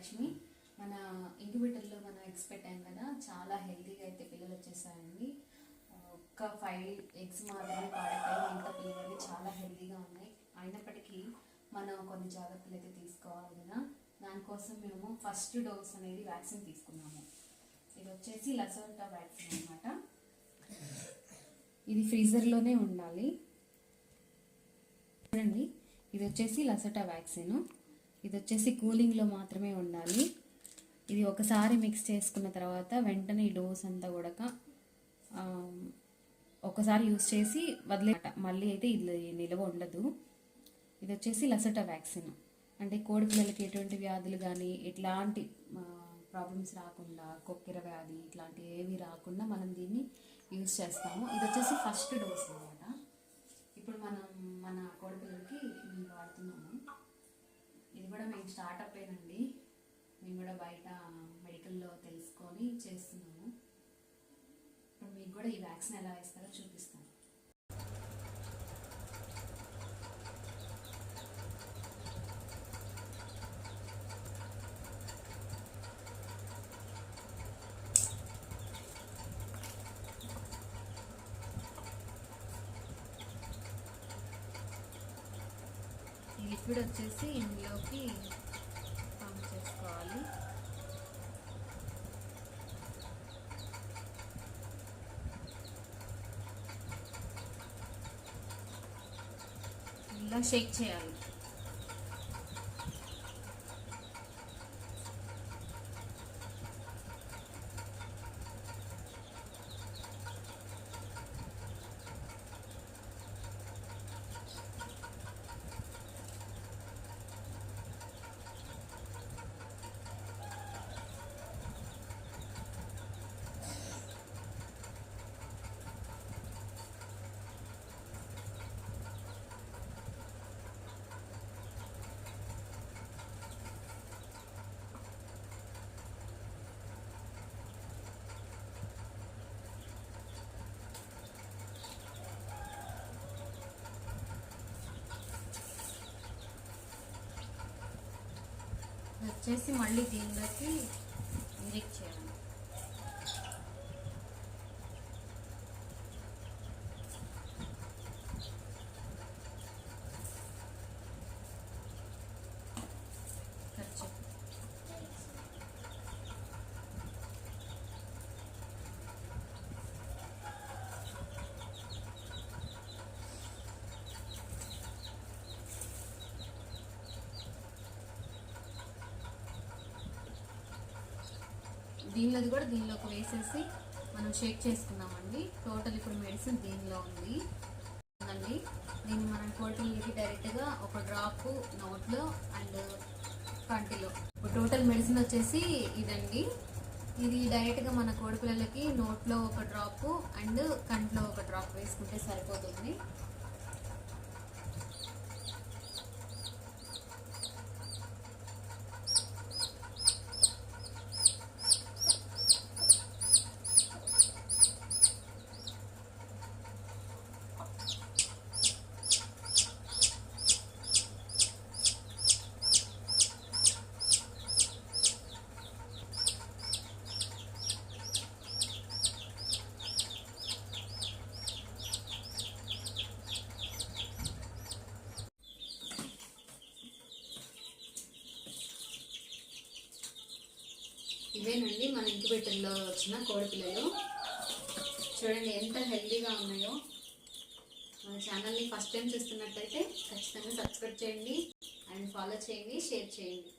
లక్ష్మి. మన ఇంక్యుబేటర్లో మనం ఎగ్స్ పెట్టాం కదా, చాలా హెల్తీగా అయితే పిల్లలు వచ్చేసాయండి. ఒక్క 5 eggs మాత్రమే పాడతాయి, మిగతా పిల్లలు చాలా హెల్తీగా ఉన్నాయి. అయినప్పటికీ మనం కొన్ని జాగ్రత్తలు అయితే తీసుకోవాలి కదా. దానికోసం మేము ఫస్ట్ డోస్ అనేది వ్యాక్సిన్ తీసుకున్నాము. ఇది వచ్చేసి లసోటా వ్యాక్సిన్ అనమాట. ఇది ఫ్రీజర్లోనే ఉండాలి. చూడండి, ఇది వచ్చేసి లసోటా వ్యాక్సిన్. ఇది వచ్చేసి కూలింగ్లో మాత్రమే ఉండాలి. ఇది ఒకసారి మిక్స్ చేసుకున్న తర్వాత వెంటనే ఈ డోస్ అంతా కూడా ఒకసారి యూజ్ చేసి వదిలేట, మళ్ళీ అయితే ఇది నిల్వ ఉండదు. ఇది వచ్చేసి లసోటా వ్యాక్సిన్ అంటే కోడి పిల్లలకి ఎటువంటి వ్యాధులు కానీ ఎట్లాంటి ప్రాబ్లమ్స్ రాకుండా, కొక్కెర వ్యాధి ఇట్లాంటివి ఏవి రాకుండా మనం దీన్ని యూజ్ చేస్తాము. ఇది వచ్చేసి ఫస్ట్ డోస్ అనమాట. ఇప్పుడు మనం మన కోడి పిల్లలకి ఇది వాడుతున్నాము. ఇది కూడా మేము స్టార్ట్అప్ ఏనండి, మేము కూడా బయట మెడికల్లో తెలుసుకొని చేస్తున్నాము. ఇప్పుడు మీకు కూడా ఈ వ్యాక్సిన్ ఎలా వేస్తారో చూపిస్తాను. ఈ లిక్విడ్ వచ్చేసి ఇందులోకి పంప్ చేసుకోవాలి. ఇలా షేక్ చేయాలి. వచ్చేసి మళ్ళీ దీనిలోకి ఇంజెక్ట్ చేయాలి. దీనిలోది కూడా దీనిలోకి వేసేసి మనం షేక్ చేసుకున్నామండి. టోటల్ ఇప్పుడు మెడిసిన్ దీనిలో ఉంది. దీన్ని మనం కోడిపిల్లలకి డైరెక్ట్గా ఒక డ్రాప్ నోట్లో అండ్ కంటిలో. ఇప్పుడు టోటల్ మెడిసిన్ వచ్చేసి ఇదండి. ఇది డైరెక్ట్గా మన కోడిపిల్లలకి నోట్లో ఒక డ్రాప్ అండ్ కంటిలో ఒక డ్రాప్ వేసుకుంటే సరిపోతుంది. ఇవేనండి మన ఇంక్యుబేటర్లో వచ్చిన కోడి పిల్లలు. చూడండి ఎంత హెల్తీగా ఉన్నాయో. మన ఛానల్ని ఫస్ట్ టైం చూస్తున్నట్టయితే ఖచ్చితంగా సబ్స్క్రైబ్ చేయండి అండ్ ఫాలో చేయండి, షేర్ చేయండి.